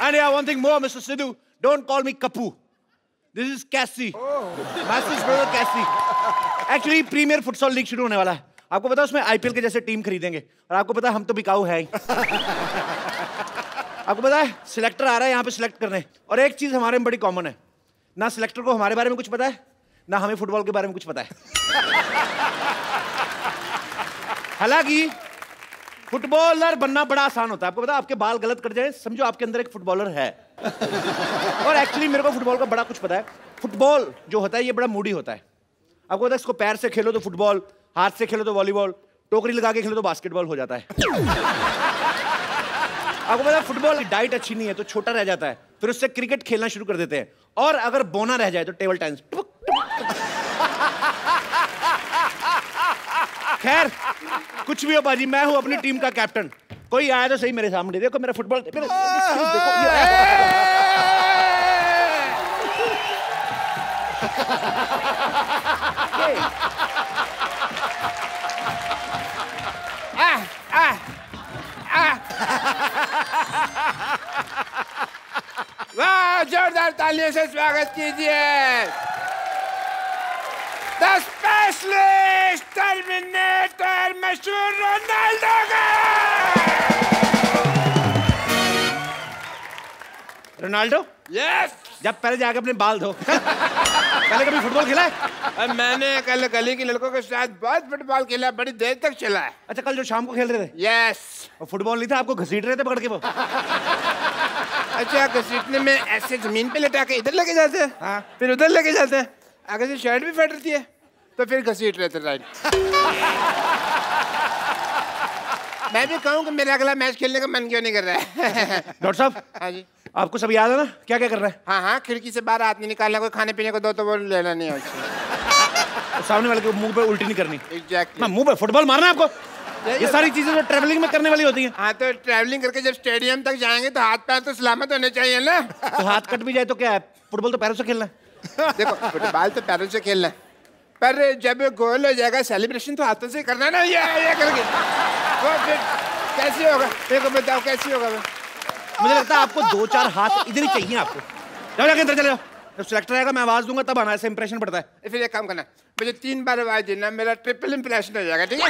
And yeah, one thing more, Mr. Sidhu, don't call me Kapu. This is Cassie. Master's brother Cassie. Actually, premier futsal league शुरू होने वाला है। आपको पता है उसमें आईपीएल के जैसे टीम खरीदेंगे और आपको पता है हम तो बिकाऊ है ही। आपको पता है सिलेक्टर आ रहा है यहाँ पे सिलेक्ट करने और एक चीज हमारे में बड़ी कॉमन है, ना सिलेक्टर को हमारे बारे में कुछ पता है ना हमें फुटबॉल के बारे में कुछ पता है। हालांकि फुटबॉलर बनना बड़ा आसान होता है। आपको पता है आपके बाल गलत कट जाए समझो आपके अंदर एक फुटबॉलर है। और एक्चुअली मेरे को फुटबॉल का बड़ा कुछ पता है। फुटबॉल जो होता है ये बड़ा मूडी होता है। आपको पता है इसको पैर से खेलो तो फुटबॉल, हाथ से खेलो तो वॉलीबॉल, टोकरी लगा के खेलो तो बास्केटबॉल हो जाता है। आपको पता है फुटबॉल की डाइट अच्छी नहीं है तो छोटा रह जाता है, फिर उससे क्रिकेट खेलना शुरू कर देते हैं और अगर बोना रह जाए तो टेबल टेनिस। खैर कुछ भी हो बाजी, मैं हूं अपनी टीम का कैप्टन। कोई आया तो सही मेरे सामने, देखो मेरा फुटबॉल देखो। वाह, जोरदार तालियों से स्वागत कीजिए द स्पेशलिस्ट टर्मिनेटर मशहूर रोनाल्डो का। रोनाल्डो? यस। जब पहले जाके अपने बाल धो। पहले कभी फुटबॉल खेला है? मैंने कल गली के लड़कों के साथ बहुत फुटबॉल खेला, बड़ी देर तक चला है। अच्छा, कल जो शाम को खेल रहे थे? यस। और फुटबॉल नहीं था, आपको घसीट रहे थे पकड़ के वो। अच्छा, घसीटने में ऐसे जमीन पे लटा के इधर लेके जाते हैं, हाँ, फिर उधर लेके जाते हैं, आगे से शर्ट भी फट रही है तो फिर घसीट रहे थे। राइट। मैं भी कहूँ कि मेरा अगला मैच खेलने का मन क्यों नहीं कर रहा है। डॉक्टर साहब। हाँ जी। आपको सब याद है ना क्या क्या कर रहा है? हाँ हाँ, खिड़की से बाहर हाथ नहीं निकालना, कोई खाने पीने को दो तो वो लेना नहीं है। सामने वाले के मुंह पे उल्टी नहीं करनी। एग्जैक्टली। मुंह पे फुटबॉल मारना है आपको। ये सारी चीजें तो ट्रैवलिंग में करने वाली होती हैं। हाँ, तो ट्रैवलिंग करके जब स्टेडियम तक जाएंगे तो हाथ पैर तो सलामत होने चाहिए ना। तो हाथ कट भी जाए तो क्या है, फुटबॉल तो पैरों से खेलना है। देखो, फुटबॉल तो पैरों से खेलना है, पर जब गोल हो जाएगा सेलिब्रेशन तो हाथों से करना ना। ये करके वो फिर कैसे होगा? देखो बताओ कैसे होगा? मुझे लगता है आपको 2-4 हाथ इधर ही चाहिए आपको। जाओ जाके अंदर चले जाओ, जब सिलेक्टर आएगा मैं आवाज दूंगा तब आना, ऐसे इंप्रेशन पड़ता है। फिर एक काम करना, मुझे 3 बार आवाज देना, मेरा ट्रिपल इंप्रेशन हो जाएगा। ठीक है?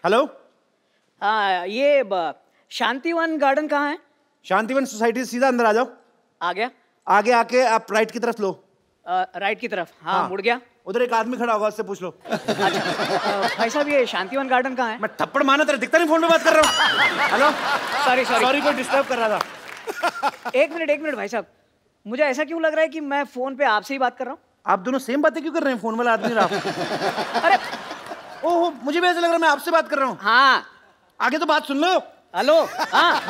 हेलो। हाँ, ये शांतिवन गार्डन कहाँ है? शांतिवन सोसाइटी से सीधा अंदर आ जाओ। आ गया। आगे आके आप राइट की तरफ लो। राइट की तरफ? हाँ, मुड़ गया। उधर एक आदमी खड़ा होगा, उससे पूछ लो। अच्छा, भाई साहब ये शांतिवन गार्डन कहाँ है? मैं थप्पड़ मारना तेरा दिखता नहीं, फोन पे बात कर रहा हूँ। हेलो। सॉरी कोई डिस्टर्ब कर रहा था। एक मिनट भाई साहब, मुझे ऐसा क्यों लग रहा है कि मैं फोन पे आपसे ही बात कर रहा हूँ? आप दोनों सेम बातें क्यों कर रहे हैं? फोन वाला आदमी रहा। अरे ओहो, मुझे भी ऐसा लग रहा है मैं आपसे बात कर रहा हूँ। हाँ, आगे तो बात सुन लो। हेलो। हाँ,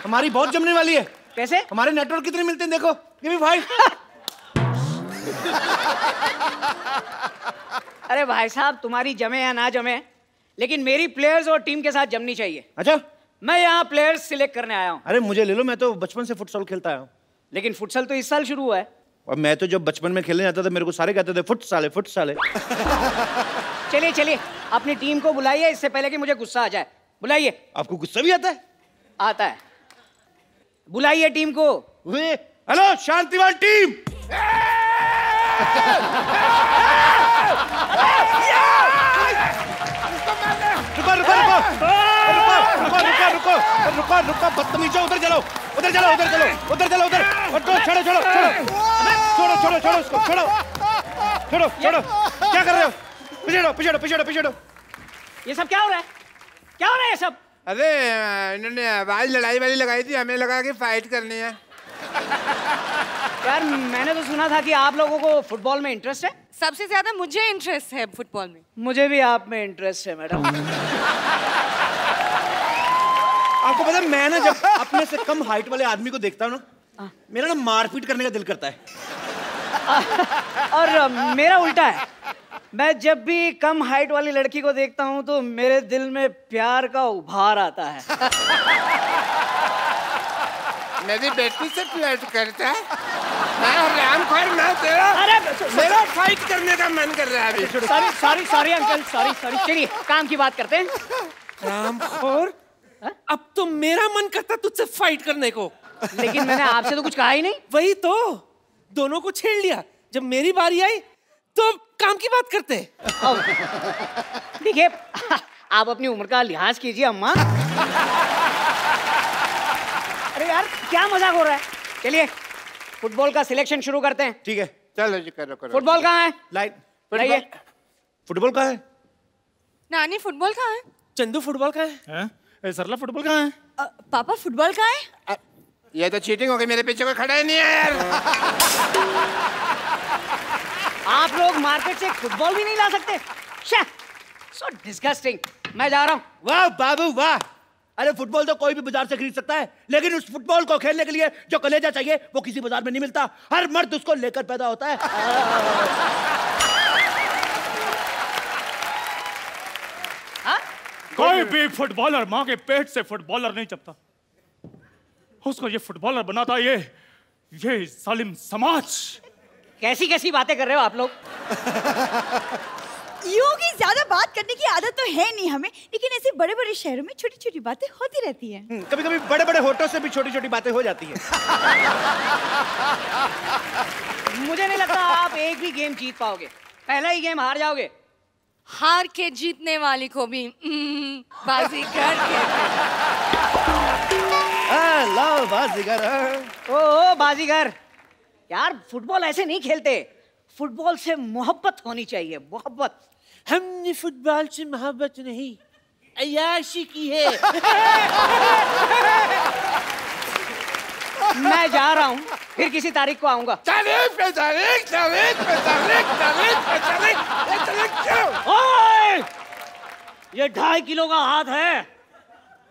हमारी बहुत जमने वाली है। कैसे? हमारे नेटवर्क कितने मिलते हैं देखो। Give me 5। अरे भाई साहब, तुम्हारी जमे या ना जमे, लेकिन मेरी प्लेयर्स और टीम के साथ जमनी चाहिए। अच्छा, मैं यहाँ प्लेयर्स सिलेक्ट करने आया हूँ। अरे मुझे ले लो, मैं तो बचपन से फुटसॉल खेलता आया हूँ। लेकिन फुटसॉल तो इस साल शुरू हुआ है। और मैं तो जब बचपन में खेलने जाता था मेरे को सारे कहते थे फुट साले। चलिए अपनी टीम को बुलाइए, इससे पहले कि मुझे गुस्सा आ जाए। बुलाइए। आपको गुस्सा भी आता है? आता है। बुलाइए टीम को। Hello Shantivan team. रुको बदतमीजो, उधर चलो। छोड़ो। क्या कर रहे हो? पिछड़ो। ये सब क्या हो रहा है ये सब? अरे इन्होंने आवाज लड़ाई वाली लगाई थी, हमें लगा कि फाइट करनी है। यार मैंने तो सुना था कि आप लोगों को फुटबॉल में इंटरेस्ट है। सबसे ज्यादा मुझे इंटरेस्ट है फुटबॉल में। मुझे भी आप में इंटरेस्ट है मैडम। आपको पता है मैं ना जब अपने से कम हाइट वाले आदमी को देखता हूँ ना, मेरा ना मारपीट करने का दिल करता है। और मेरा उल्टा है, मैं जब भी कम हाइट वाली लड़की को देखता हूँ तो मेरे दिल में प्यार का उभार आता है। मेरी बेटी से फ्लर्ट करता है। रामखोर ना तेरा। अरे मेरा फाइट करने का मन कर रहा है अभी। Sorry sorry sorry uncle, sorry sorry. चलिए काम की बात करते हैं। रामखोर, अब तो मेरा मन करता तुझसे फाइट करने को। लेकिन मैंने आपसे तो कुछ कहा ही नहीं। वही तो, दोनों को छेड़ लिया। जब मेरी बारी आई तो काम की बात करते। देखिए आप अपनी उम्र का लिहाज कीजिए अम्मा। अरे यार क्या मजाक हो रहा है। चलिए फुटबॉल का सिलेक्शन शुरू करते हैं। ठीक है, चलो जी, करो करो। फुटबॉल कहाँ है? लाइन। फुटबॉल कहाँ है? नानी फुटबॉल कहाँ है? चंदू फुटबॉल कहाँ है? सरला फुटबॉल कहाँ है? पापा फुटबॉल कहाँ है? ये तो चीटिंग हो गई, मेरे पीछे कोई खड़ा ही नहीं है यार। आप लोग मार्केट से फुटबॉल भी नहीं ला सकते? So disgusting. मैं जा रहा हूँ। वाह बाबू वाह। अरे फुटबॉल तो कोई भी बाजार से खरीद सकता है, लेकिन उस फुटबॉल को खेलने के लिए जो कलेजा चाहिए वो किसी बाजार में नहीं मिलता। हर मर्द उसको लेकर पैदा होता है। कोई भी फुटबॉलर माँ के पेट से फुटबॉलर नहीं चपता। उसको ये फुटबॉलर बनाता ये जालिम समाज। कैसी कैसी बातें कर रहे हो आप लोग? यूं की ज्यादा बात करने की आदत तो है नहीं हमें, लेकिन ऐसे बड़े बड़े शहरों में छोटी छोटी बातें होती रहती हैं। कभी कभी बड़े बड़े होठों से भी छोटी छोटी बातें हो जाती हैं। मुझे नहीं लगता आप एक भी गेम जीत पाओगे। पहला ही गेम हार जाओगे। हार के जीतने वाली को भी बाजीगर कहते हैं। लो बाजीगर। ओ बाजीगर, यार फुटबॉल ऐसे नहीं खेलते। फुटबॉल से मोहब्बत होनी चाहिए, मोहब्बत। हमने फुटबॉल से मोहब्बत नहीं, अय्याशी की है। मैं जा रहा हूँ, फिर किसी तारीख को आऊंगा। तारीख पे तारीख, तारीख पे तारीख, तारीख पे तारीख, तारीख क्यों? ओए! ये 2.5 किलो का हाथ है।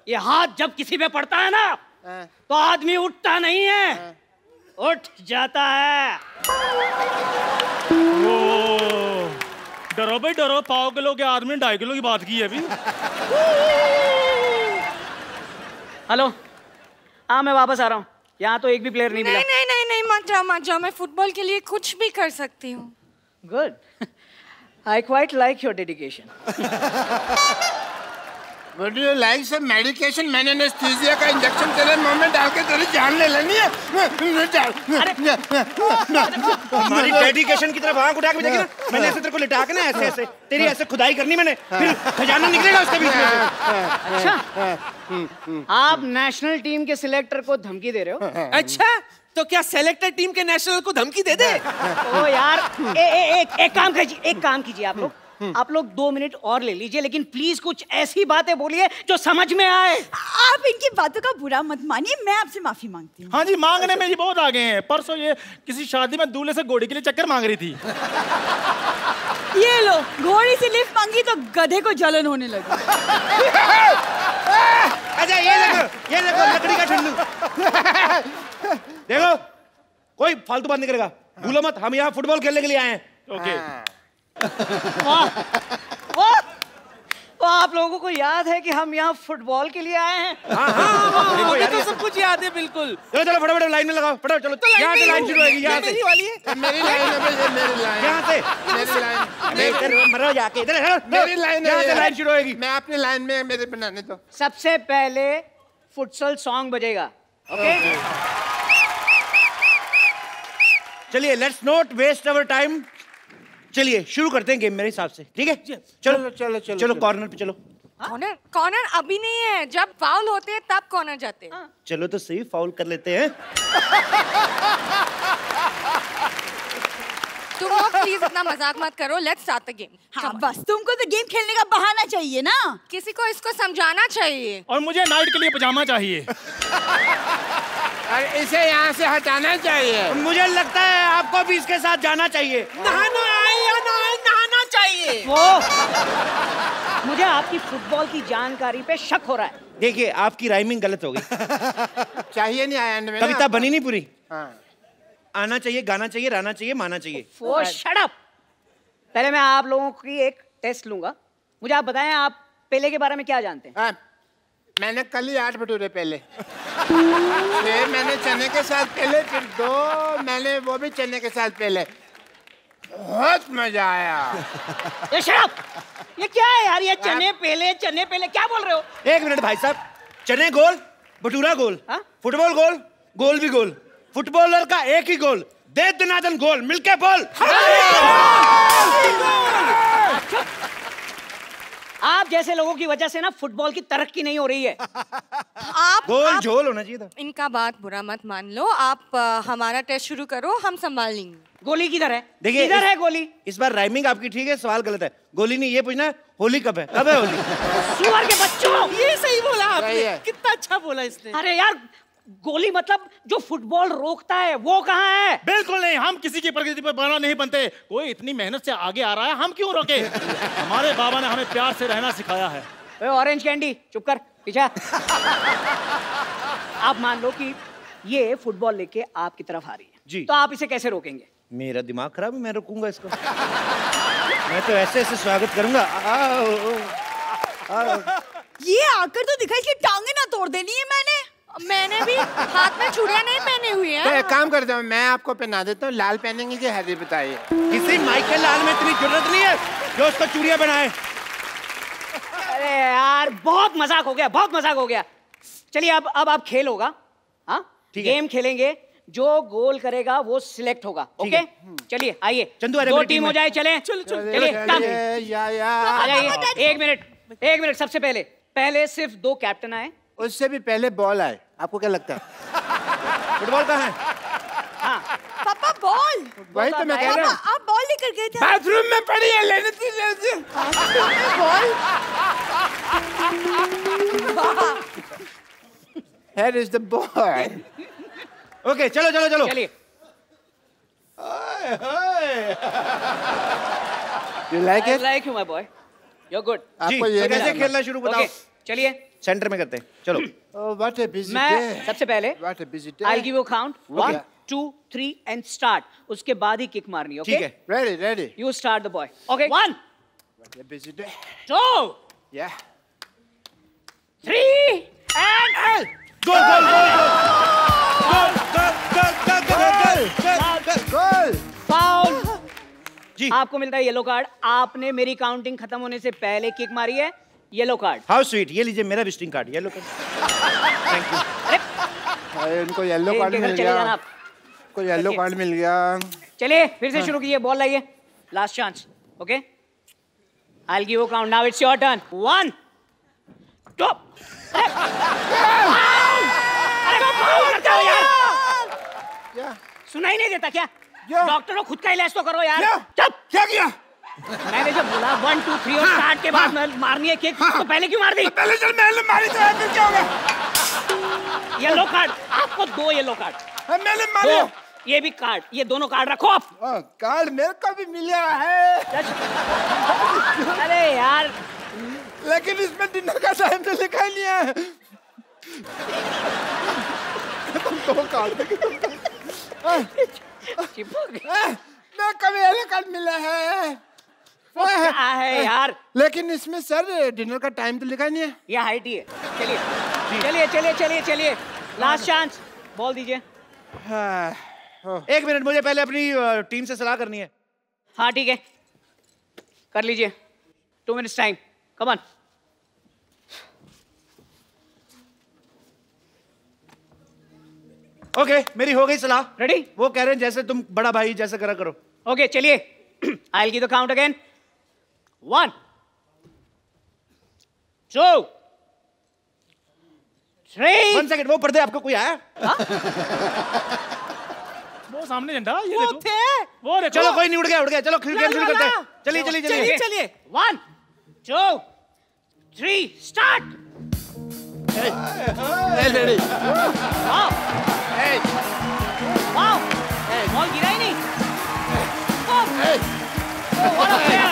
ये हाथ जब किसी पे पड़ता है ना तो आदमी उठता नहीं है, उठ जाता है। डरो भाई डरो, 1.5 किलो के आदमी 2.5 किलो की बात की है अभी। हेलो, हाँ मैं वापस आ रहा हूँ। यहाँ तो एक भी प्लेयर नहीं मिला। नहीं नहीं नहीं नहीं, मत जाओ। मैं फुटबॉल के लिए कुछ भी कर सकती हूँ। Good, I quite like your dedication. Would you like some medication? मैंने एनेस्थीसिया का इंजेक्शन तेरे मुंह में डाल के तेरी जान ले लेनी है। हमारी डेडिकेशन की तरफ आंख उठा के देखी ना, मैंने ऐसे तेरे को लिटा के ना ऐसे ऐसे तेरी ऐसे खुदाई करनी मैंने, फिर खजाना निकलेगा उसके बीच में से। अच्छा, आप नेशनल टीम के सिलेक्टर को धमकी दे रहे हो? अच्छा, तो क्या सेलेक्टेड टीम के नेशनल को धमकी दे दे? ओ यार, एक काम कीजिए आप लोग 2 मिनट और ले लीजिए, लेकिन प्लीज कुछ ऐसी बातें बोलिए जो समझ में आए। आप इनकी बातों का बुरा मत मानिए, मैं आपसे माफी मांगती हूँ। हाँ जी, मांगने में ये बहुत आगे हैं। परसों ये किसी शादी में दूल्हे से घोड़ी के लिए चक्कर मांग रही थी। ये लो, घोड़ी से लिफ्ट मांगी तो गधे को जलन होने लगी। अच्छा ये देखो लकड़ी का ठंडू। देखो कोई फालतू बात नहीं करेगा, भूलो मत हम यहाँ फुटबॉल खेलने के लिए आए हैं। ओके। आप लोगों को याद है कि हम यहाँ फुटबॉल के लिए आए हैं? मुझे तो सब कुछ याद है बिल्कुल। चलो फटाफट लाइन में लगाओ, फटाफट चलो। यहाँ से लाइन शुरू होगी, यहाँ से मेरी वाली है। मेरी लाइन है, मेरी लाइन। यहाँ से मेरी लाइन। मरो जाके इधर। मेरी लाइन है। यहाँ से लाइन शुरू होगी। मैं अपनी लाइन में मेरे बनाने दो। सबसे पहले फुटसल सॉन्ग बजेगा, ओके? चलिए let's not waste our time, चलिए शुरू करते हैं गेम मेरे हिसाब से, ठीक है? चलो कॉर्नर पे चलो। कॉर्नर अभी नहीं है, जब फाउल होते हैं तब कॉर्नर जाते हैं। चलो तो सही, फाउल कर लेते हैं। तुम लोग प्लीज इतना मजाक मत करो, लेट्स स्टार्ट द गेम। हाँ बस, तुमको तो गेम खेलने का बहाना चाहिए ना। किसी को इसको समझाना चाहिए। और मुझे नाइट के लिए पजामा चाहिए। और इसे यहाँ से हटाना चाहिए। मुझे लगता है आपको भी इसके साथ जाना चाहिए। नहाना चाहिए। मुझे आपकी फुटबॉल की जानकारी पे शक हो रहा है। देखिए आपकी राइमिंग गलत हो गई। चाहिए नहीं आया में कविता बनी नहीं पूरी। हाँ। आना चाहिए, गाना चाहिए, रहना चाहिए, माना चाहिए। Shut up. पहले मैं आप लोगों की एक टेस्ट लूंगा। मुझे आप बताएं, आप पेले के बारे में क्या जानते हैं? मैंने कल ही 8 भटूरे पहले, फिर मैंने चने के साथ पहले, फिर 2 मैंने वो भी चने के साथ पहले। बहुत मजा आया। ये शराब, ये क्या है यार? ये चने पहले क्या बोल रहे हो? 1 मिनट भाई साहब, चने गोल, भटूरा गोल, हाँ? फुटबॉल फुटबॉल गोल, गोल भी गोल, फुटबॉलर का एक ही गोल, दे दनादन गोल, मिलके बोल। आप जैसे लोगों की वजह से ना फुटबॉल की तरक्की नहीं हो रही है। गोल झोल होना चाहिए था। इनका बात बुरा मत मान लो। आप हमारा टेस्ट शुरू करो, हम संभाल लेंगे। गोली किधर है? देखिए, किधर है गोली? इस बार राइमिंग आपकी ठीक है, सवाल गलत है। गोली नहीं, ये पूछना है होली कब है? कब है होली? सुअर के बच्चों, ये सही बोला सही आपने, है। कितना अच्छा बोला इसने। अरे यार, गोली मतलब जो फुटबॉल रोकता है वो कहाँ है? बिल्कुल नहीं, हम किसी की प्रगति पर बना नहीं बनते। कोई इतनी मेहनत से आगे आ रहा है, हम क्यों रोके? हमारे बाबा ने हमें प्यार से रहना सिखाया है। ऑरेंज कैंडी, चुप कर, पीछे। आप मान लो कि ये फुटबॉल लेके आपकी तरफ आ रही है जी। तो आप इसे कैसे रोकेंगे? मेरा दिमाग खराब है, मैं रोकूंगा इसको। मैं तो ऐसे ऐसे स्वागत करूंगा। ये आकर तो दिखा, इसकी टांगे ना तोड़ देनी है मैंने भी हाथ में चूड़ियां नहीं पहनी हुई तो है। एक काम करता हूँ, मैं आपको पहना देता हूँ। लाल पहनेंगे कि हरी बताइए। किसी माइकल लाल में इतनी जरूरत नहीं है जो उसको चूड़ियां बनाए। अरे यार, बहुत मजाक हो गया, बहुत मजाक हो गया। चलिए अब आप खेल होगा। हाँ, गेम खेलेंगे, जो गोल करेगा वो सिलेक्ट होगा। ओके, चलिए आइए, चंदू, 2 टीम हो जाए। चले चलिए, काम। आ जाइए। 1 मिनट। सबसे पहले सिर्फ 2 कैप्टन आए। उससे भी पहले बॉल आए। आपको क्या लगता है? फुटबॉल कहाँ है? हाँ, पापा बॉल। वही तो मैं कह रहा हूँ। आप बॉल लेकर गए थे। बाथरूम में पड़ी है, लेने दीजिए। Ball. Here is the ball. Okay, चलो। चलिए। You like I it? like you, my boy. You're good. जी, आपको ये तो कैसे नहीं खेलना शुरू बताओ। Okay, चलिए। सेंटर में करते हैं, चलो। Oh, what a busy मैं day. सबसे पहले What a busy day. I'll give you a count. 1, 2, 3 and start. उसके बाद ही किक मारनी, okay? ठीक है। Ready. You start the boy. Okay. 1, What a busy day. 2, Yeah. 3 and Goal. Foul. जी। आपको मिलता है येलो कार्ड। आपने मेरी काउंटिंग खत्म होने से पहले किक मारी है, येलो कार्ड। हाउ स्वीट, ये लीजिए मेरा visiting card, yellow card. Thank you. अरे इनको येलो कार्ड इनके घर मिल चले जाना गया। आप। को येलो कार्ड मिल गया। चलिए फिर से शुरू कीजिए, बॉल लाइए, last chance. Okay, I will give you count, now it's your turn. 1, 2। अरे वो फाउल करते हो यार, क्या सुनाई नहीं देता क्या? क्या? डॉक्टरों खुद का इलाज तो करो यार। क्या? चुप। क्या किया? मैंने जब बोला 1, 2, 3 और स्टार्ट के बाद मारनी है किक, तो पहले क्यों मार दी? पहले चल मैंने मारी तो फिर क्या होगा? येलो कार्ड, आपको 2 येलो कार्ड। मैंने मारी। 2, ये भी कार्ड, ये दोनों कार्ड रखो आप। कार्ड मेरे को भी मिला है, अरे यार, लेकिन इसमें डिनर का टाइम तो लिखा ही नहीं है। तुम 2 कार्ड चिपक मैं कभी येलो कार्ड मिला है। क्या है यार? लेकिन इसमें सर डिनर का टाइम तो लिखा नहीं है। ये हाइट ही है। चलिए, लास्ट चांस, बॉल दीजिए। 1 मिनट, मुझे पहले अपनी टीम से सलाह करनी है। हाँ ठीक है, कर लीजिए। 2 minutes time, come on. Okay, मेरी हो गई सलाह। रेडी? वो कह रहे हैं जैसे तुम बड़ा भाई जैसे करा करो। ओके, चलिए। I will give the count again. 1, 2, 3। 1 second, वो पर्दे आपको कोई आया? वो सामने झंडा, ये वो देखो। थे। वो देखो। चलो कोई नहीं, उड़ गया। चलो खेल शुरू करते हैं। चलिए। चलिए 1, 2, 3 start. Ready. Wow, wow, ball गिरा ही नहीं। What a player!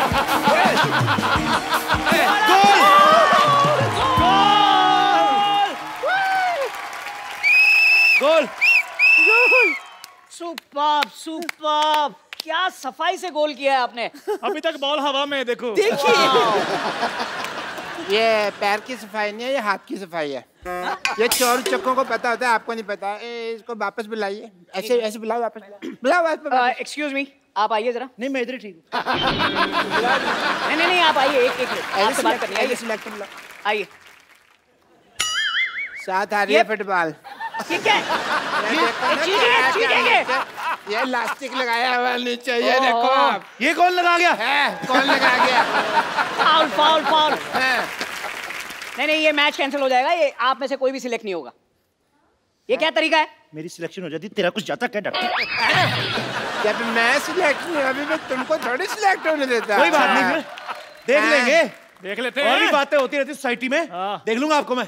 Goal. Superb, क्या सफाई से गोल किया है आपने। अभी तक बॉल हवा में है, देखो। देखिए ये पैर की सफाई नहीं है, ये हाथ की सफाई है। ये चोर चक्कों को पता होता है, आपको नहीं पता। इसको वापस बुलाइए, ऐसे ऐसे बुलाओ, वापस बुलाओ। एक्सक्यूज मी, आप आइए जरा। नहीं मैं इधर ही ठीक हूँ। नहीं आप आइए, एक मिनट आपसे बात करनी है। आइए सिलेक्टर बुलाओ। आइए। साथ आ रही है फुटबॉल। ठीक है, ये इलास्टिक लगाया हुआ नीचे, ये देखो आप। ये कौन लगा गया है, कौन लगा गया? फाउल। नहीं ये मैच कैंसिल हो जाएगा, ये आप में से कोई भी सिलेक्ट नहीं होगा। ये क्या तरीका है? मेरी सिलेक्शन हो जाती, तेरा कुछ जाता क्या डॉक्टर? जब मैं सिलेक्ट नहीं, अभी मैं तुमको थोड़ी सिलेक्ट होने देता। कोई बात नहीं, फिर देख लेंगे, देख लेते हैं। और भी बातें होती रहती सोसाइटी में। देख लूंगा आपको मैं।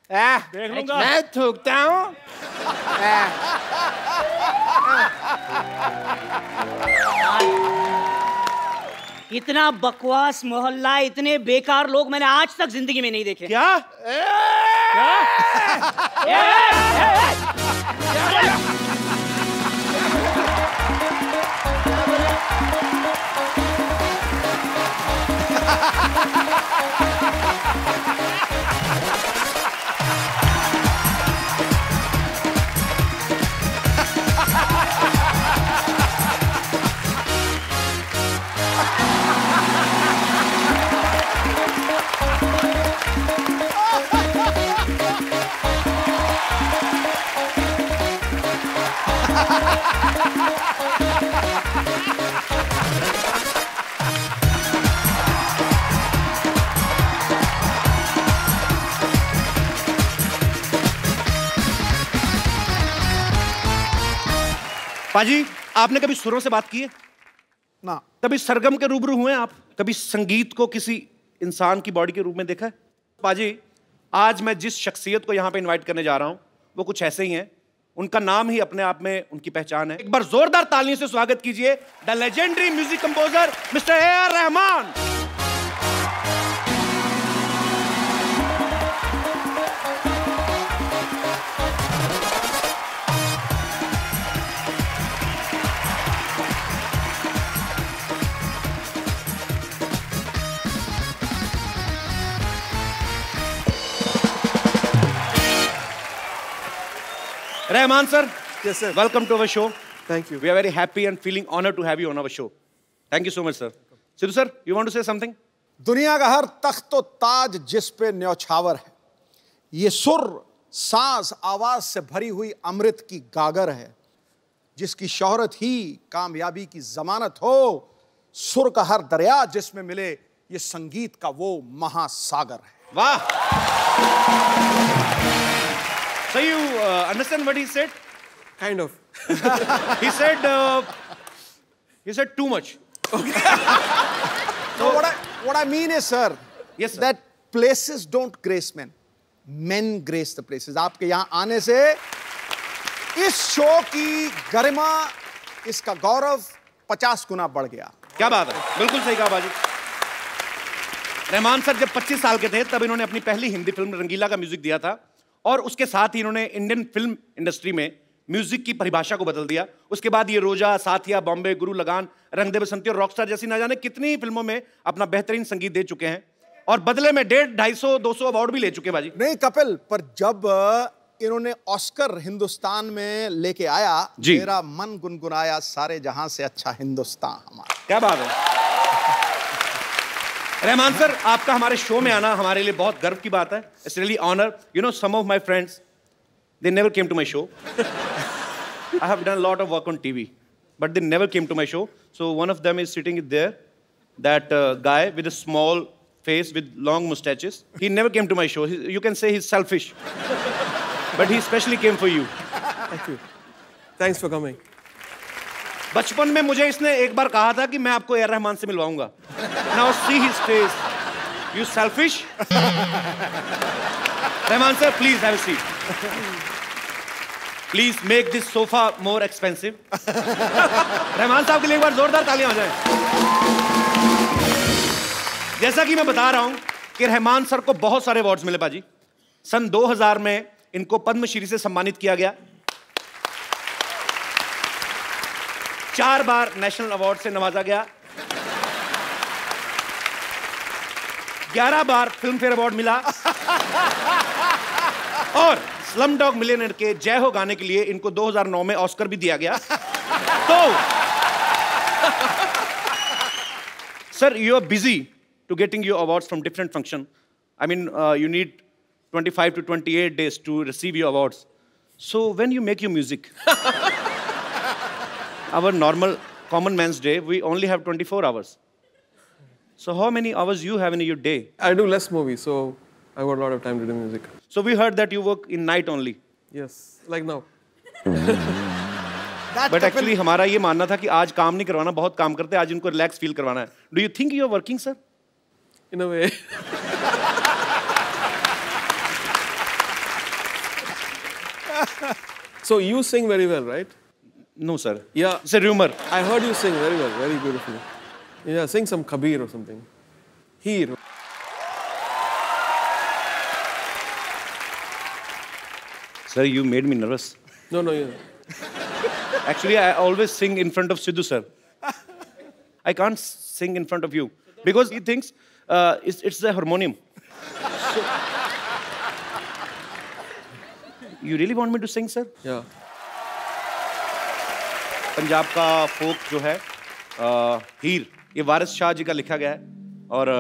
देख लूंगा। मैं थूकता हूँ। इतना बकवास मोहल्ला, इतने बेकार लोग मैंने आज तक जिंदगी में नहीं देखे। क्या? पाजी, आपने कभी सुरों से बात की है? ना। कभी सरगम के रूबरू हुए आप? कभी संगीत को किसी इंसान की बॉडी के रूप में देखा है? पाजी, आज मैं जिस शख्सियत को यहाँ पे इनवाइट करने जा रहा हूँ वो कुछ ऐसे ही हैं। उनका नाम ही अपने आप में उनकी पहचान है। एक बार जोरदार तालियों से स्वागत कीजिए the legendary music composer mister AR. Rahman. Rahman sir, Yes, sir. welcome to our show. Thank you. We are very happy and feeling honored to have you on our show. Thank you so much, sir. Sidhu sir, you want to say something? दुनिया का हर तख्त ताज जिस पे न्यौछावर है, ये सुर सांस आवाज से भरी हुई अमृत की गागर है, जिसकी शोहरत ही कामयाबी की जमानत हो। सुर का हर दरिया जिसमें मिले, ये संगीत का वो महासागर है। वाह! So you understand what he said? Kind of. He said too much. Okay. So what I mean is, sir, yes, sir, that places don't grace men. Men grace the places. आपके यहाँ आने से इस शो की गरिमा, इसका गौरव 50 गुना बढ़ गया। क्या बात है, बिल्कुल सही कहा बाजी। रहमान सर जब 25 साल के थे तब इन्होंने अपनी पहली हिंदी फिल्म रंगीला का म्यूजिक दिया था, और उसके साथ ही इन्होंने इंडियन फिल्म इंडस्ट्री में म्यूजिक की परिभाषा को बदल दिया। उसके बाद ये रोजा, साथिया, बॉम्बे, गुरु लगान, रंग दे बसंती और रॉकस्टार जैसी ना जाने कितनी ही फिल्मों में अपना बेहतरीन संगीत दे चुके हैं, और बदले में 150, 250, 200 अवार्ड भी ले चुके बाजी। नहीं कपिल, पर जब इन्होंने ऑस्कर हिंदुस्तान में लेके आया, मेरा मन गुनगुनाया, सारे जहां से अच्छा हिंदुस्तान हमारा। क्या बात है रहमान सर, आपका हमारे शो में आना हमारे लिए बहुत गर्व की बात है। It's really honour. You know, some of my friends, they never came to my show. I have done a lot of work on TV, but they never came to my show. So one of them is sitting there, that guy with a small face with long mustaches. He never came to my show. You can say he's selfish, but he especially came for you. Thank you. Thanks for coming. बचपन में मुझे इसने एक बार कहा था कि मैं आपको ए.आर. रहमान से मिलवाऊंगा। Now see his face. You selfish? Rahman sir, please have a seat. Please make this sofa more expensive. Rahman साहब के लिए एक बार जोरदार तालियां हो जाएं। जैसा कि मैं बता रहा हूं कि रहमान सर को बहुत सारे अवार्ड्स मिले बाजी। सन 2000 में इनको पद्मश्री से सम्मानित किया गया, 4 बार नेशनल अवार्ड से नवाजा गया, 11 बार फिल्म फेयर अवार्ड मिला और स्लम डॉग मिलियनेयर के जय हो गाने के लिए इनको 2009 में ऑस्कर भी दिया गया। तो sir, you are busy to getting your awards from different function. I mean you need 25 to 28 days to receive your awards. So when you make your music, our normal common man's day, we only have 24 hours. So how many hours you have in your day? I do less movies, so I got a lot of time to do music. So we heard that you work in night only. Yes, like now. But actually हमारा ये मानना था कि आज काम नहीं करवाना, बहुत काम करते हैं, आज इनको रिलैक्स फील करवाना है. Do you think you are working, sir? In a way. So you sing very well, right? No, sir. Yeah. It's a rumor. I heard you sing very well, very beautifully. Yeah, sing some Kabir or something. Here. Sir, you made me nervous. No, yeah. Actually, I always sing in front of Sidhu, sir. I can't sing in front of you because he thinks it's the harmonium. So, you really want me to sing, sir? Yeah. Punjab का फोक जो है हीर, ये वारिस शाह जी का लिखा गया है और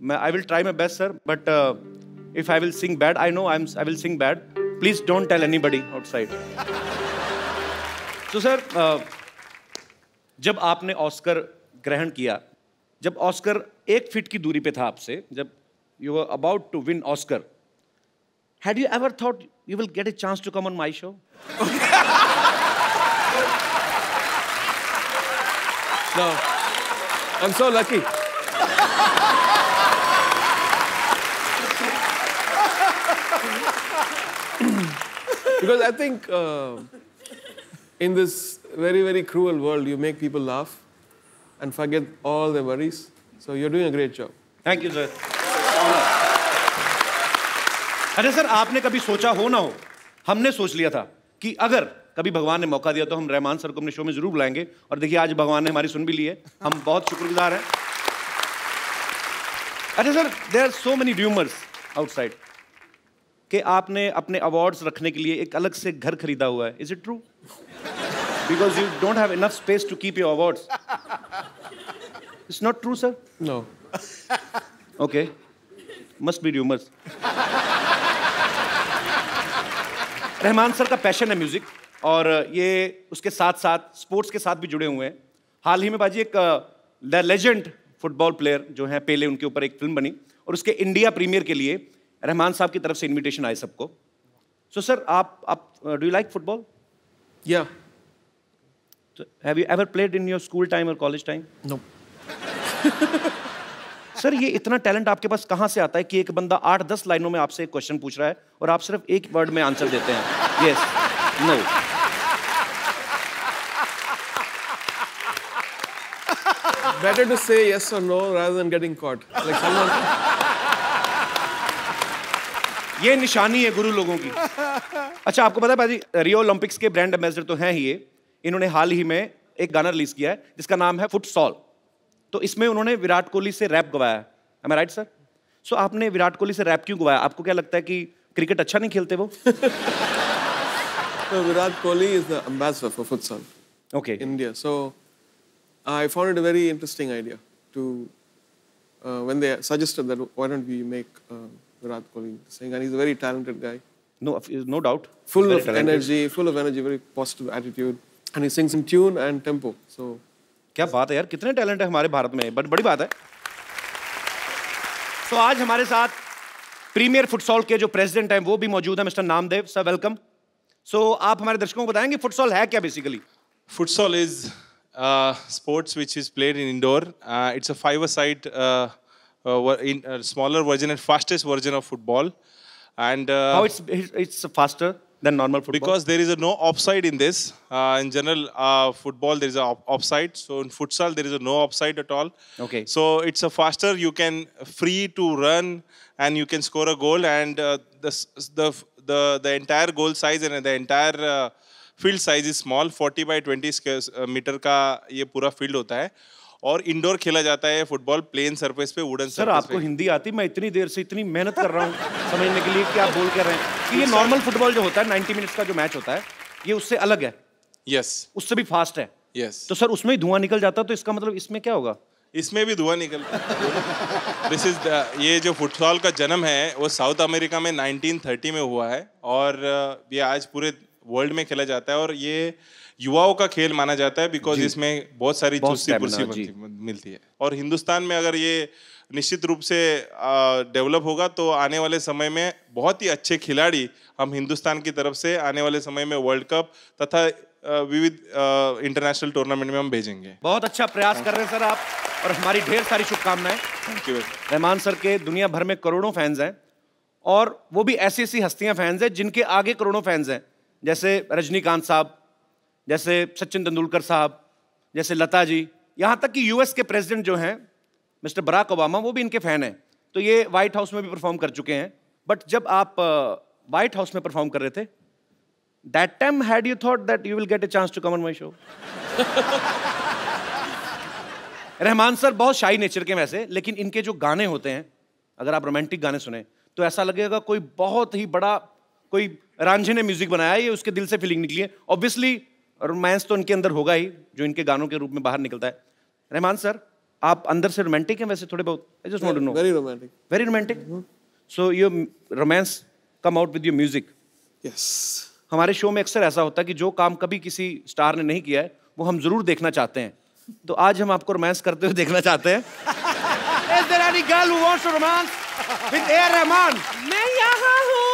मैं I will try my best sir, but if I will sing bad, I know I will sing bad, please don't tell anybody outside. तो सर, जब आपने ऑस्कर ग्रहण किया, जब ऑस्कर 1 फीट की दूरी पे था आपसे, जब you were about to win Oscar, had you ever thought you will get a chance to come on my show? No, I'm so lucky. Because I think in this very, very cruel world, you make people laugh and forget all their worries. So you're doing a great job. Thank you, sir. अरे sir, आपने कभी सोचा हो ना हो, हमने सोच लिया था कि अगर कभी भगवान ने मौका दिया तो हम रहमान सर को अपने शो में जरूर बुलाएंगे, और देखिए आज भगवान ने हमारी सुन भी ली है, हम बहुत शुक्रगुजार हैं। अच्छा sir, there are so many rumours outside कि आपने अपने अवार्ड्स रखने के लिए एक अलग से घर खरीदा हुआ है। Is it true? Because you don't have enough space to keep your awards. It's not true sir? No. Okay, must be rumours. Rahman sir का पैशन है म्यूजिक, और ये उसके साथ साथ स्पोर्ट्स के साथ भी जुड़े हुए हैं। हाल ही में बाजी एक द लेजेंड फुटबॉल प्लेयर जो हैं पेले, उनके ऊपर एक फिल्म बनी और उसके इंडिया प्रीमियर के लिए रहमान साहब की तरफ से इनविटेशन आए सबको। सो सर, आप do you like football? Yeah. Have you ever played in your school time और कॉलेज टाइम? No. सर, ये इतना टैलेंट आपके पास कहाँ से आता है कि एक बंदा 8-10 लाइनों में आपसे एक क्वेश्चन पूछ रहा है और आप सिर्फ एक वर्ड में आंसर देते हैं, yes, no? Better to say yes or no rather than getting caught. Like someone. ये निशानी है गुरु लोगों की। अच्छा, आपको पता है भाजी, रियो ओलंपिक्स के ब्रांड एम्बेसडर तो हैं ही ये। इन्होंने हाल ही में एक गाना रिलीज किया है जिसका नाम है फुटसॉल। तो इसमें उन्होंने विराट कोहली से रैप गवाया है। Am I right, sir? So आपने विराट कोहली से रैप क्यों गवाया? आपको क्या लगता है कि क्रिकेट अच्छा नहीं खेलते वो? So Virat Kohli is the ambassador for futsal Okay. in India. So I found it a very interesting idea to when they suggested that why don't we make Virat Kohli sing, and he's a very talented guy. No doubt. Full Very of talented. energy, very positive attitude, and he sings in tune and tempo. So क्या बात है यार, कितने talent है हमारे भारत में, but बड़ी बात है। तो आज हमारे साथ प्रीमियर फुटसॉल के जो प्रेसिडेंट हैं वो भी मौजूद हैं, मिस्टर नामदेव सर, वेलकम। सो आप हमारे दर्शकों को बताएंगे फुटसॉल है क्या basically? Futsal is sports which is played in indoor. It's a five-a-side smaller version and fastest version of football. And How it's faster than normal football? because there is no offside in this. In general, football there is a offside. So in futsal there is no offside at all. Okay. So it's a faster. You can free to run and you can score a goal. And the entire goal size and the entire field size is small. 40 by 20 meter का ये पूरा field होता है. और indoor खेला जाता है football plane surface पे, वुडन सर आपको हिंदी आती? मैं इतनी देर से इतनी मेहनत कर रहा हूँ समझने के लिए कि आप बोल कर रहे हैं कि ये नॉर्मल फुटबॉल जो होता है 90 मिनट्स का जो मैच होता है ये उससे अलग है। यस, उससे भी फास्ट है। यस। तो सर उसमें ही धुआं निकल जाता, तो इसका मतलब इसमें क्या होगा? इसमें भी धुआं निकलता है। दिस इज ये जो फुटबॉल का जन्म है वो साउथ अमेरिका में 1930 में हुआ है और ये आज पूरे वर्ल्ड में खेला जाता है और ये युवाओं का खेल माना जाता है बिकॉज इसमें बहुत सारी चुस्ती फुर्ती मिलती है। और हिंदुस्तान में अगर ये निश्चित रूप से डेवलप होगा तो आने वाले समय में बहुत ही अच्छे खिलाड़ी हम हिंदुस्तान की तरफ से आने वाले समय में वर्ल्ड कप तथा विविध इंटरनेशनल टूर्नामेंट में हम भेजेंगे। बहुत अच्छा प्रयास कर रहे हैं सर आप और हमारी ढेर सारी शुभकामनाएं। Thank you. रहमान सर के दुनिया भर में करोड़ों फैंस हैं और वो भी ऐसी ऐसी हस्तियां फैंस हैं जिनके आगे करोड़ों फैंस हैं, जैसे रजनीकांत साहब, जैसे सचिन तेंदुलकर साहब, जैसे लता जी, यहाँ तक कि यूएस के प्रेसिडेंट जो हैं मिस्टर बराक ओबामा वो भी इनके फैन हैं। तो ये व्हाइट हाउस में भी परफॉर्म कर चुके हैं। बट जब आप व्हाइट हाउस में परफॉर्म कर रहे थे, that time had you thought that you will get a chance to come on my show? Rahman sir बहुत शाई नेचर के वैसे, लेकिन इनके जो गाने होते हैं अगर आप रोमांटिक गाने सुने तो ऐसा लगेगा कोई बहुत ही बड़ा कोई रांझे ने म्यूजिक बनाया है, ये उसके दिल से फीलिंग निकली है। ऑब्वियसली रोमांस तो इनके अंदर होगा ही जो इनके गानों के रूप में बाहर निकलता है। रहमान सर आप अंदर से रोमांटिक हैं वैसे थोड़े बहुत? I just want to know. Very romantic. Very romantic. So your romance come out with your music. Yes. हमारे शो में अक्सर ऐसा होता है कि जो काम कभी किसी स्टार ने नहीं किया है वो हम जरूर देखना चाहते हैं, तो आज हम आपको रोमांस करते हुए देखना चाहते हैं। Is there any girl who wants to romance with A. Rahman? मैं यहाँ हूँ।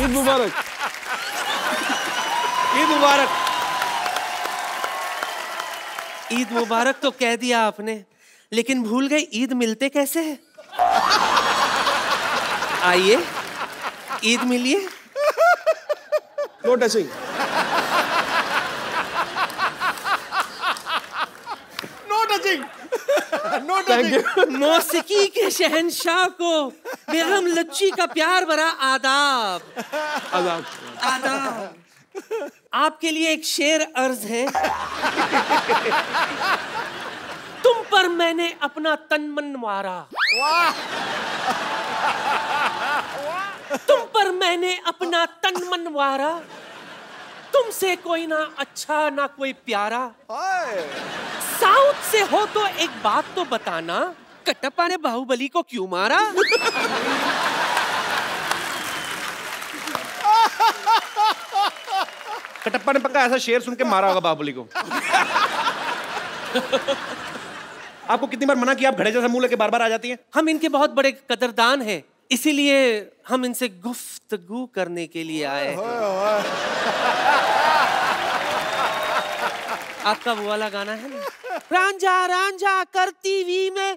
ईद मुबारक। ईद मुबारक। ईद मुबारक तो कह दिया आपने, लेकिन भूल गए ईद मिलते कैसे हैं? आइए ईद मिलिए। No touching. No touching. No Thank you. मौसीकी के शहंशाह को बेगम लच्ची का प्यार भरा आदाब। आदाब। आदाब। आपके लिए एक शेर अर्ज है। तुम पर मैंने अपना तन मन वारा, तुम पर मैंने अपना तन मन वारा, तुमसे कोई ना अच्छा ना कोई प्यारा। साउथ से हो तो एक बात तो बताना, कटप्पा ने बाहुबली को क्यों मारा? कटप्पा ने पक्का ऐसा शेर सुन के मारा होगा बाहुबली को। आपको कितनी बार मना किया, आप घड़े जैसा मुंह लेके बार बार आ जाती हैं? हम इनके बहुत बड़े कदरदान हैं, इसीलिए हम इनसे गुफ्तगू करने के लिए आए हैं। आपका वो वाला गाना है ना, रांझा रांझा करती वी में,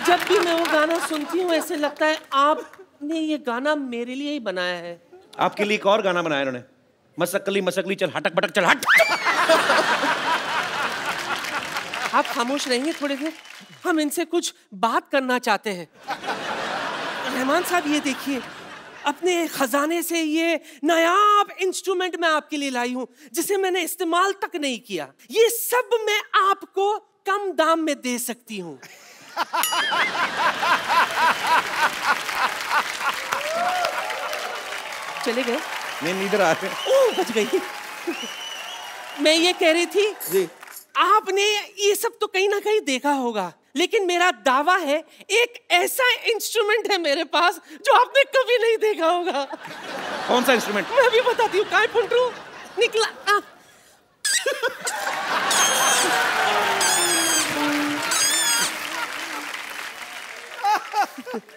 जब भी मैं वो गाना सुनती हूँ ऐसे लगता है आपने ये गाना मेरे लिए ही बनाया है। आपके लिए एक और गाना बनाया इन्होंने, मसकली मसकली चल हटक बटक चल हट। आप खामोश रहेंगे थोड़ी देर, हम इनसे कुछ बात करना चाहते हैं। रहमान साहब ये देखिए, अपने खजाने से ये नायाब इंस्ट्रूमेंट मैं आपके लिए लाई हूं जिसे मैंने इस्तेमाल तक नहीं किया। ये सब मैं आपको कम दाम में दे सकती हूं। चले गए? नहीं, इधर आ रहे। ओह, बच गई। मैं ये कह रही थी जी, आपने ये सब तो कहीं ना कहीं देखा होगा, लेकिन मेरा दावा है एक ऐसा इंस्ट्रूमेंट है मेरे पास जो आपने कभी नहीं देखा होगा। कौन सा इंस्ट्रूमेंट? मैं भी बताती हूँ। काय पुंटरू निकला।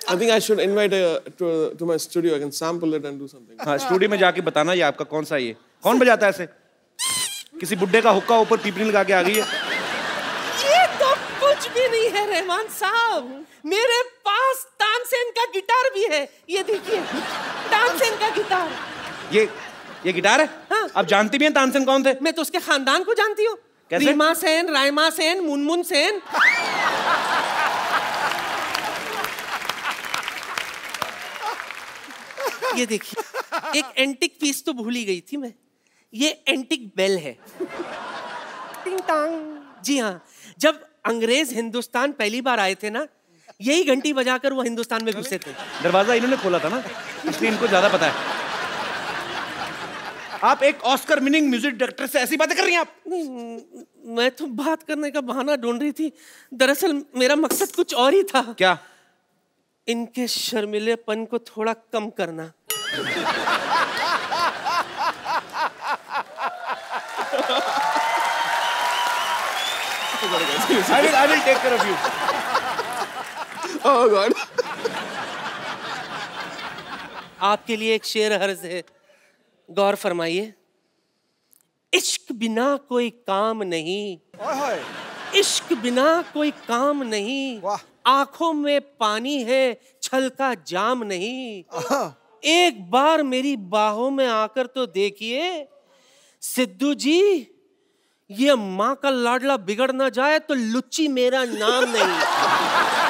I think I should invite to my studio. I can sample it and do something. हाँ, स्टूडियो में जाके बताना ये आपका कौन सा, ये कौन बजाता है ऐसे? किसी बुड्ढे का हुक्का ऊपर पीपनी लगा के आ गई है। ये तो कुछ भी नहीं है रहमान साहब, मेरे पास तानसेन का गिटार भी है, ये देखिए, तानसेन का गिटार। ये गिटार है? हाँ। आप जानती भी हैं तानसेन कौन थे? मैं तो उसके खानदान को जानती हूँ। कैसे? रीमा सेन, रायमा सेन, मुनमुन सेन। ये देखिए, एक एंटिक पीस तो भूल ही गई थी मैं। ये एंटिक बेल है। टिंग टांग। जी हाँ, जब अंग्रेज हिंदुस्तान पहली बार आए थे ना, यही घंटी बजाकर वो हिंदुस्तान में घुसे थे। दरवाजा इन्होंने खोला था ना, इसलिए इनको ज्यादा पता है। आप एक ऑस्कर विनिंग म्यूजिक डायरेक्टर से ऐसी बातें कर रही हैं आप? नहीं, मैं तो बात करने का बहाना ढूंढ रही थी। दरअसल मेरा मकसद कुछ और ही था। क्या? इनके शर्मिलेपन को थोड़ा कम करना। I will take care of you. Oh God. आपके लिए एक शेर हर्ज है, गौर फरमाइए। इश्क बिना कोई काम नहीं, इश्क बिना कोई काम नहीं, आंखों में पानी है, छल का जाम नहीं। एक बार मेरी बाहों में आकर तो देखिए सिद्धू जी, ये माँ का लाडला बिगड़ ना जाए तो लुच्ची मेरा नाम नहीं।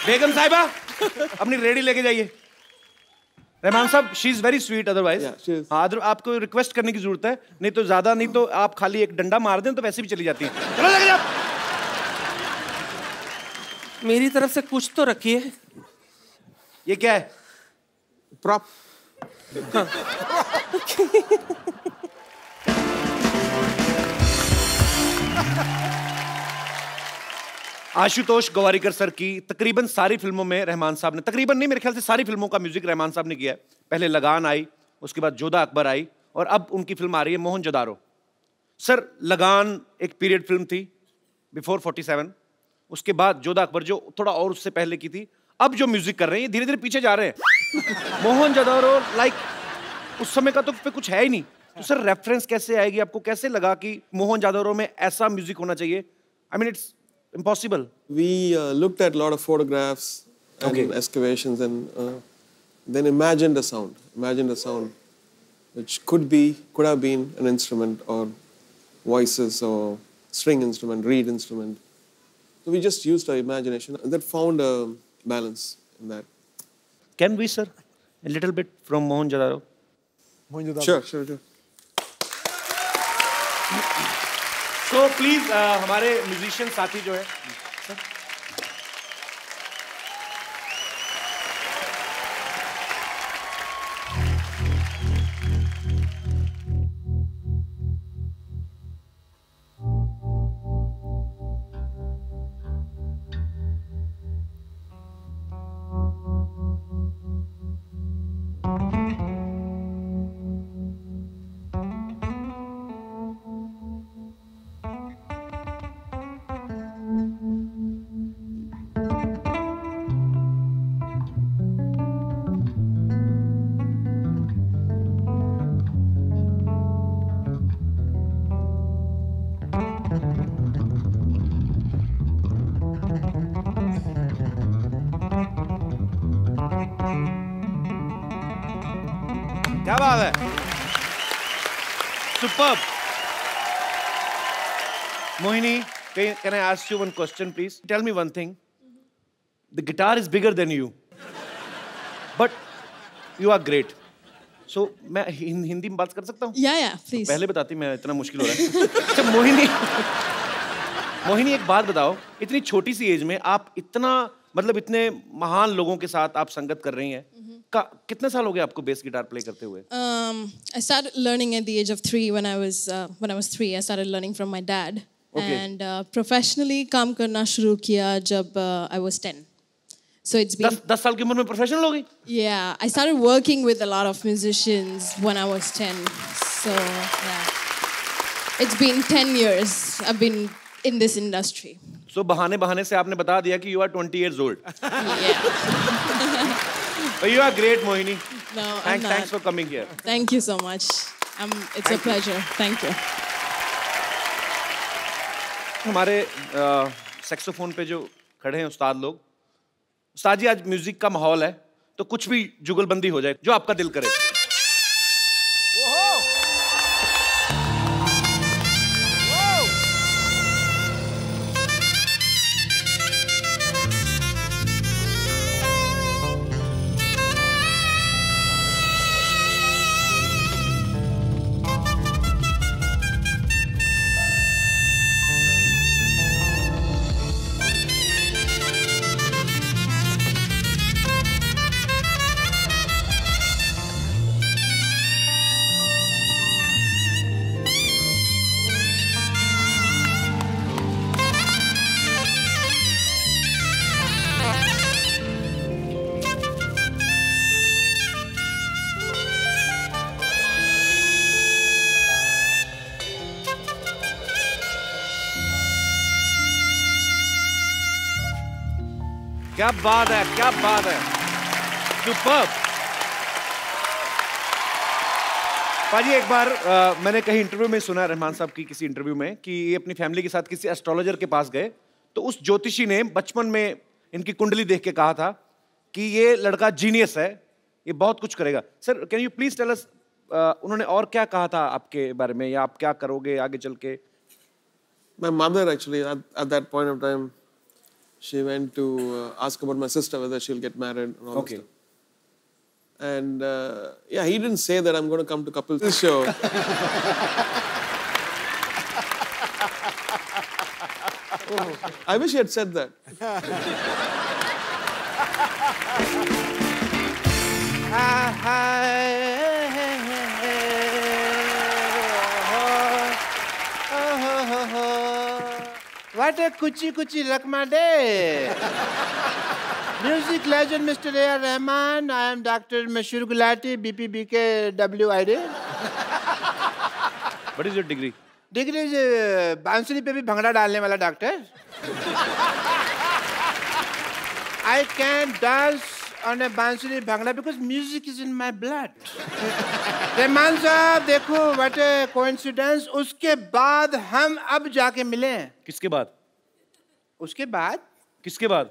बेगम साहिबा, अपनी रेडी लेके जाइए। रहमान साहब, she is very sweet otherwise. हाँ, आपको रिक्वेस्ट करने की जरूरत है, नहीं तो ज्यादा नहीं तो आप खाली एक डंडा मार दें तो वैसे भी चली जाती है। चलो लेके जाओ। मेरी तरफ से कुछ तो रखिए। ये क्या है? प्रॉप। आशुतोष गवारीकर सर की तकरीबन सारी फिल्मों में रहमान साहब ने, तकरीबन नहीं, मेरे ख्याल से सारी फिल्मों का म्यूजिक रहमान साहब ने किया है। पहले लगान आई, उसके बाद जोधा अकबर आई, और अब उनकी फिल्म आ रही है मोहनजोदारो। सर, लगान एक पीरियड फिल्म थी बिफोर 47, उसके बाद जोधा अकबर जो थोड़ा और उससे पहले की थी। अब जो म्यूजिक कर रहे हैं ये धीरे धीरे पीछे जा रहे हैं। मोहनजोदारो लाइक उस समय का तो पे कुछ है ही नहीं। तो सर रेफरेंस कैसे आएगी? आपको कैसे लगा कि मोहनजोदारो में ऐसा म्यूजिक होना चाहिए? I mean it's impossible. We looked at a lot of photographs and excavations, and then imagined a sound which could have been an instrument or voices or string instrument, reed instrument. So we just used our imagination and that found a balance in that. Can we, sir, a little bit from Mohenjo-daro? Sure. तो please हमारे musician साथी जो है, क्या बात है, superb. Mohini, can I ask you one question, please? Tell me one thing. The guitar is bigger than you, but you are great. So मैं हिंदी में बात कर सकता हूँ? Yeah, please. पहले बताती, मैं इतना मुश्किल हो रहा है। अच्छा मोहिनी एक बात बताओ, इतनी छोटी सी एज में आप इतना, मतलब इतने महान लोगों के साथ आप संगत कर रही हैं, कितने साल हो गए आपको बेस गिटार प्ले करते हुए? I started learning at the age of 3 when I was 3. I started learning from my dad. Okay. And professionally काम करना शुरू किया जब I was 10. So it's been 10 साल की उम्र में प्रोफेशनल हो गई? Yeah, I started working with a lot of musicians when I was 10. So yeah, it's been 10 years I've been in this industry. So बहाने से आपने बता दिया कि you are 20 years old. Yeah. But you are great, Mohini. No, I'm not. Thanks for coming here. Thank you so much. It's a pleasure. Thank you. हमारे saxophone पे जो खड़े हैं उस्ताद लोग, उस्ताद जी आज म्यूजिक का माहौल है तो कुछ भी जुगलबंदी हो जाए जो आपका दिल करे। क्या बात है, क्या बात है, सुपर्ब। पाजी एक बार मैंने कहीं इंटरव्यू में सुना, रहमान साहब की किसी इंटरव्यू में, कि ये अपनी फैमिली के साथ किसी एस्ट्रोलॉजर के पास गए तो उस ज्योतिषी ने बचपन में इनकी कुंडली देख के कहा था कि ये लड़का जीनियस है, ये बहुत कुछ करेगा। Sir can you please tell us उन्होंने और क्या कहा था आपके बारे में, या आप क्या करोगे आगे चल के? My mother actually at that point of time, she went to ask about my sister whether she'll get married and all that stuff. And yeah, he didn't say that I'm going to come to couples show. I wish he had said that. What a kuchi rakma day. Music legend Mr. A.R. Rahman. I am Dr. Mashur Gulati, BPBK WID. What is your degree? Degree is बांसुरी पे भी भंगड़ा डालने वाला doctor. I can dance on a बांसुरी bhangra because music is in my blood. Rahman साहब देखो what a coincidence. उसके बाद हम अब जाके मिले. किसके बाद? उसके बाद? किसके बाद?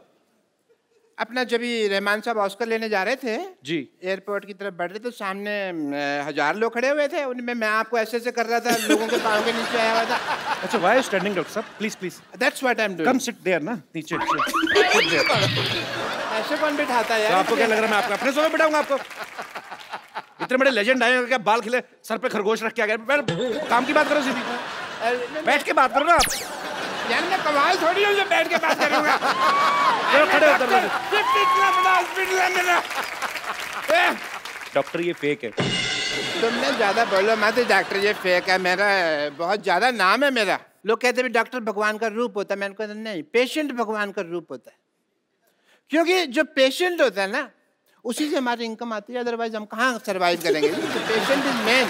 अपना जब भी रहमान साहब ऑस्कर लेने जा रहे थे जी, एयरपोर्ट की तरफ बढ़ रहे तो सामने 1000 लोग खड़े हुए थे, उनमें मैं आपको ऐसे कर रहा था, लोगों के पाँव के नीचे आया हुआ था. अच्छा, why are you standing, doctor साहब? Please please. That's what I'm doing. Come sit there ना, नीचे. ऐसे कौन बिठाता है यार? तो आपको क्या लग रहा है मैं आपको अपने सोफे बिठाऊंगा आपको? इतने बड़े लेजेंड आए हैं, क्या बाल खिले, सर पे खरगोश रख के आ गए. काम की बात करो सीधी, बैठ के बात करो ना आप. यार मैं कमाल थोड़ी हूँ जो बैठ के बात करूँगा. खड़े होकर इतना बड़ा हॉस्पिटल है मेरा. डॉक्टर ये फेक है. तुमने ज्यादा बोलो मत डॉक्टर ये फेक है. मेरा बहुत ज्यादा नाम है मेरा. लोग कहते हैं डॉक्टर भगवान का रूप होता है. मैंने कहा नहीं, पेशेंट भगवान का रूप होता है. क्योंकि जो पेशेंट होता है ना उसी से हमारी इनकम आती है, अदरवाइज हम कहाँ सर्वाइव करेंगे. Patient is main.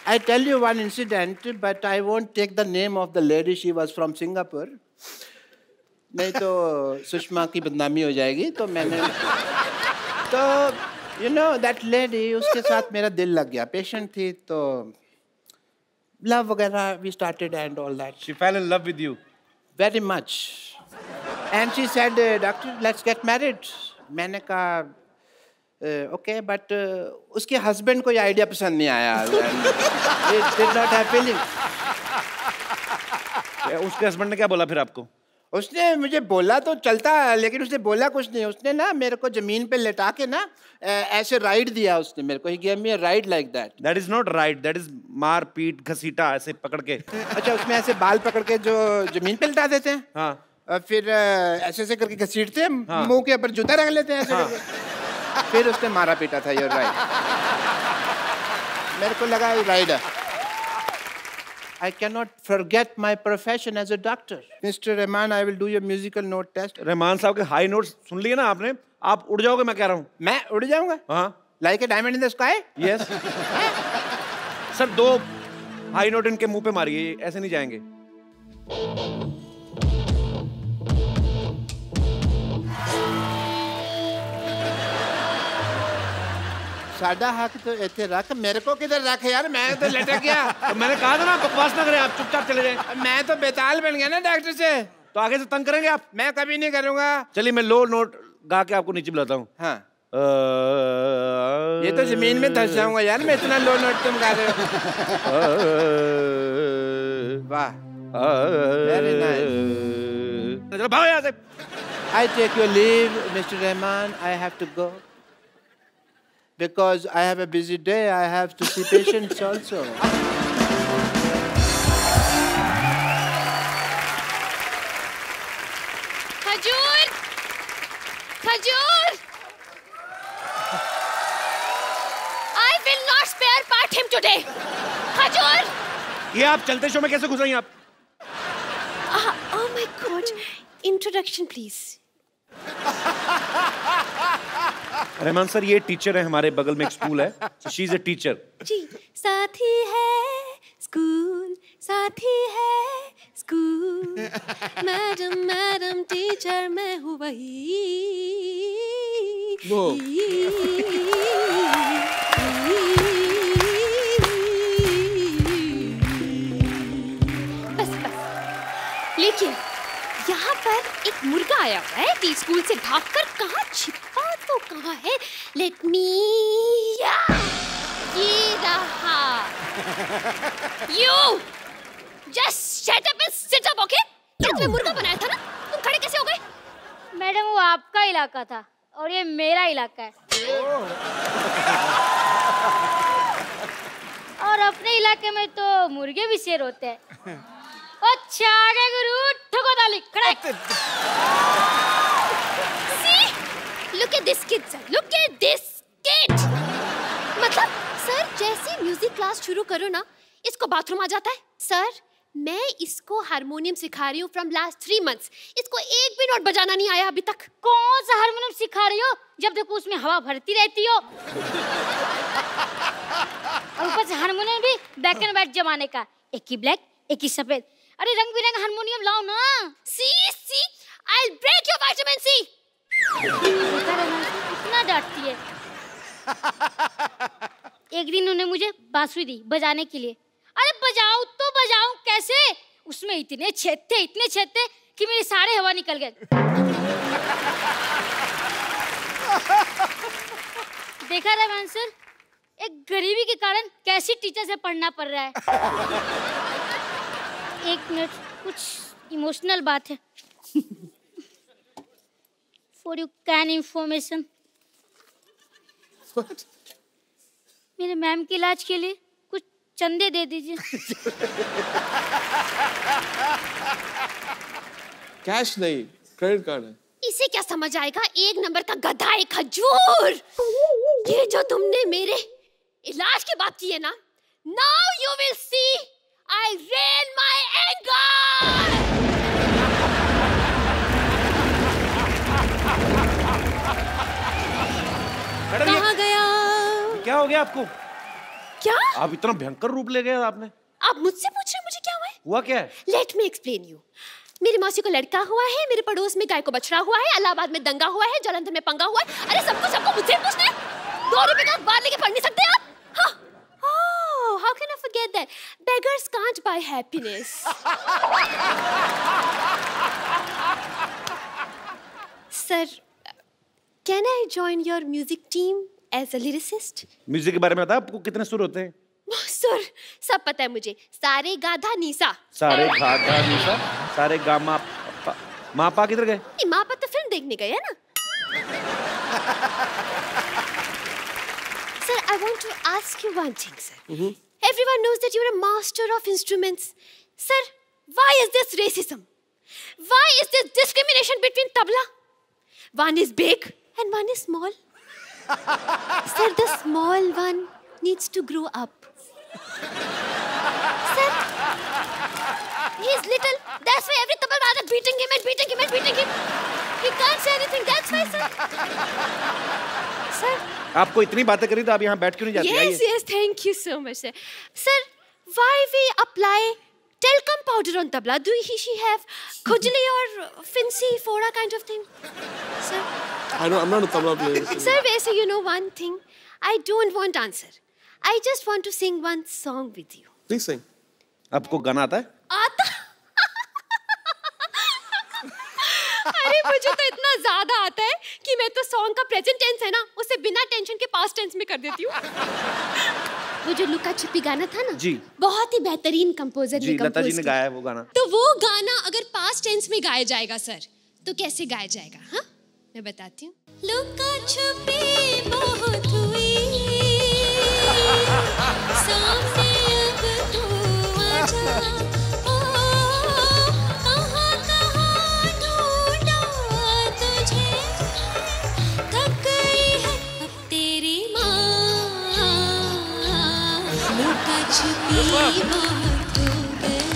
I tell you one incident, but I won't take the name of the lady. She was from Singapore. नहीं तो सुषमा की बदनामी हो जाएगी. तो मैंने तो you know that lady, उसके साथ मेरा दिल लग गया. पेशेंट थी तो love वगैरह we started and all that. She fell in love with you. Very much. And she said, doctor, let's get married. मैंने कहा okay, but उसके हस्बैंड को ये आइडिया पसंद नहीं आया. It did not have feelings. उसके हस्बैंड ने क्या बोला फिर आपको? उसने मुझे बोला तो चलता, लेकिन उसने बोला कुछ नहीं. उसने ना मेरे को जमीन पे लेटा के ना ऐसे राइड दिया उसने मेरे को. He gave me a ride like that. That is not right. That is मार पीट घसीटा ऐसे पकड़ के. अच्छा, उसमें ऐसे बाल पकड़ के जो जमीन पे लेटा देते हैं. हाँ. और फिर ऐसे ऐसे करके घसीटते हैं, मुंह के ऊपर जूता रख लेते हैं ऐसे करके। फिर उसने मारा पीटा था। You're right. मेरे को लगा rider. I cannot forget my profession as a doctor. Mr. Rahman, I will do your musical note test. Rahman साहब के हाई नोट्स सुन लिए ना आपने? आप उड़ जाओगे, मैं कह रहा हूँ। मैं उड़ जाऊंगा? हाँ। Like a diamond in the sky? Yes. Sir 2 high note इनके मुंह पे मारिए, ऐसे नहीं जाएंगे। सादा हक तो ऐसे रख, मेरे को किधर रख यार, मैं तो लटक गया। तो मैंने कहा था ना बकवास ना करें, आप चुपचाप चले जाएं। मैं तो बेताल बन गया ना डॉक्टर से। तो आगे से तंग करेंगे आप? मैं कभी नहीं करूंगा। चलिए मैं लो नोट गा के आपको नीचे बुलाता हूँ। हाँ। ये तो जमीन में धंस जाऊंगा यार, मैं इतना लो नोट तुम गा रहे हो। वाह, वेरी नाइस। चलो भागो यहाँ से। I take your leave, Mr. Rahman. I have to go. Because I have a busy day, I have to see patients also. खजूर, खजूर. I will not spare part him today. खजूर. ये आप चलते शो में कैसे घुस रही हैं आप? Oh my God. Introduction, please. Rahman sir ये टीचर है, हमारे बगल में एक स्कूल है, शी इज अ टीचर। जी, साथी है स्कूल, साथी है स्कूल, मैडम मैडम टीचर मैं हूँ वही। बस बस, लेकिन यहाँ पर एक मुर्गा आया हुआ है टी स्कूल से भागकर, कहाँ छिपा तो कहाँ है? लेट मी, ये रहा। You just shut up and sit up, okay? ये तुम्हें मुर्गा बनाया था ना? तुम खड़े कैसे हो गए? मैडम वो आपका इलाका था और ये मेरा इलाका है। और अपने इलाके में तो मुर्गे भी शेर होते हैं। अच्छा आगे गुरु ठोको ताली, खड़े। See? Look at this kid, sir. Look at this kid. मतलब सर जैसे म्यूजिक क्लास शुरू करो ना, इसको बाथरूम आ जाता है। सर मैं इसको हारमोनियम सिखा रही हूँ फ्रॉम लास्ट 3 months. इसको एक भी नोट बजाना नहीं आया अभी तक। कौन सा हारमोनियम सिखा रही हो? जब देखो उसमें हवा भरती रहती हो। और ऊपर से हारमोनियम भी ब्लैक एंड व्हाइट जमाने का, एक ही ब्लैक एक ही सफेद। अरे रंग बिरंगा हारमोनियम लाओ ना। See, I'll break your vitamin C. इतना डांटती है। एक दिन उन्होंने मुझे बांसुरी दी बजाने के लिए। अरे बजाऊं तो बजाऊं कैसे? उसमें इतने छेद थे कि मेरे सारे हवा निकल गए। देखा रहमान सर, एक गरीबी के कारण कैसी टीचर से पढ़ना पड़ रहा है। एक मिनट, कुछ इमोशनल बात है। For your kind information. What? मेरे मैम के इलाज के लिए कुछ चंदे दे दीजिए। कैश नहीं, क्रेडिट कार्ड है। इसे क्या समझ आएगा? 1 नंबर का गधा है खजूर। ये जो तुमने मेरे इलाज की बात की है ना, now you will see I rain my anger. कहाँ गया? क्या हो गया आपको? क्या? आप इतना भयंकर रूप ले गए आपने। आप मुझसे पूछ रहे हैं मुझे क्या हुआ है? हुआ क्या है? Let me explain you. मेरी मौसी को लड़का हुआ है, मेरे पड़ोस में गाय को बछड़ा हुआ है, इलाहाबाद में दंगा हुआ है, जालंधर में पंगा हुआ है। अरे सबको मुझसे पूछना है? 2 रुपए का अखबार लेके पढ़ नहीं सकते आप? हाँ? Oh, how can I forget that? Beggars can't buy happiness. Sir, can I join your music team as a lyricist? Music के बारे में बता, आपको कितने सुर होते हैं? सर सब पता है मुझे। सारे गाधा नीसा। सारे गाधा नीसा, सारे गा मा पा। माँ पा किधर गए? माँ पा तो फिल्म देखने गए है ना। Sir, I want to ask you one thing, sir. Everyone knows that you're a master of instruments. Sir, why is this racism? Why is this discrimination between tabla? One is big and one is small. Sir, the small one needs to grow up. Sir, he is little. That's why every tabla are beating him and beating him and beating him. He can't say anything. That's why, sir. Sir. आपको इतनी बातें करी तो आप यहाँ बैठ क्यों नहीं जाती? Yes, yes. Thank you so much, sir. Sir, why we apply talcum powder on tabla? Do she have khujli or fincy fora kind of thing? Sir? I'm not a tabla player. Sir, वैसे you know one thing. I don't want answer. I just want to sing one song with you. Please sing. आपको गाना आता है? आता? अरे मुझे तो इतना ज्यादा आता है कि मैं तो सॉन्ग का प्रेजेंट टेंस है ना उसे बिना टेंशन के पास्ट टेंस में कर देती हूँ। वो जो लुका छिपी गाना था ना जी, बहुत ही बेहतरीन कंपोजर ने लता जी ने गाया है वो गाना। तो वो गाना अगर पास्ट टेंस में गाया जाएगा सर तो कैसे गाया जाएगा? हाँ मैं बताती हूँ। लुका छिपी बहुत हुई सामने अब तू आ जा। छुपी बहुत हो गई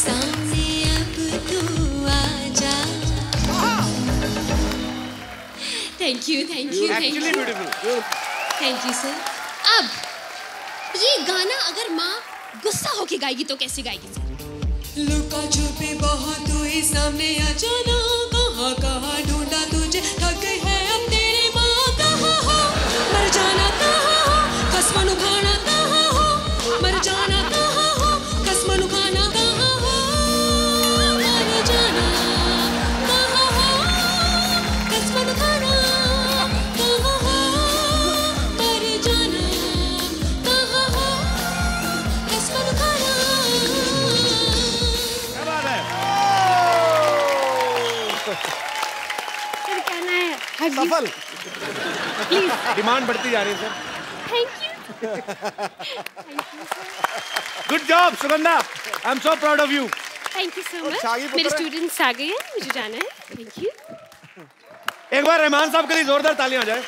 सामने अब तू आ जा। Thank you sir. अब ये गाना अगर माँ गुस्सा होके गाएगी तो कैसे गाएगी सर? लुका छुपी बहुत हुई सामने आ जाना। कहाँ कहाँ ढूंढा तुझे थक गई है अब तेरी माँ। कहाँ हो मर जाना कहाँ हो कसमनु खाना कहाँ हो मर जाना कहाँ हो कसमनु खाना कहाँ हो मर जाना कहाँ हो कसमनु खाना कहाँ हो मर जाना कहाँ हो कसमनु खाना। क्या बात है? सर कहना है सफल। प्लीज डिमांड बढ़ती जा रही है sir. Thank you. Good job Sugandha, I am so proud of you. Thank you so much. मेरे स्टूडेंट्स आ गए हैं, मुझे जाना है। Thank you. एक बार रहमान साहब के लिए जोरदार तालियां हो जाए।